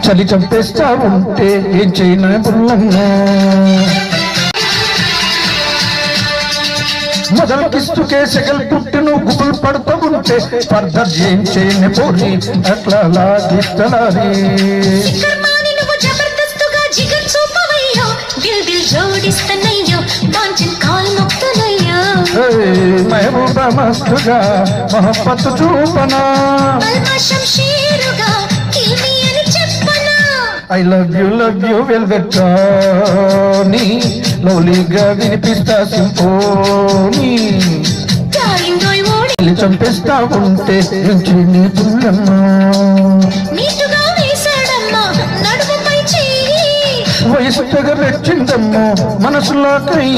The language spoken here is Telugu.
చలి చంపేస్తా ఉంటే ఏం చేయనా బుల్లన్నా మొదలకిస్తుకే సెగల్ పుట్టిను గుబులు పడుతూ ఉంటే స్పర్ధ ఏం చేయని పోని అట్లా లాగిస్తలారి మహబూబా మస్తుగా మొహబ్బత్ చూపనా ఐ లవ్ యూ వెల్వెట్ రాణి లవ్లీగా వినిపిస్తా సింఫోనీ చంపేస్తా ఉంటే నీ పుల్లమ్మ వయసు తెగ రెచ్చిందమ్మో మనసులో కై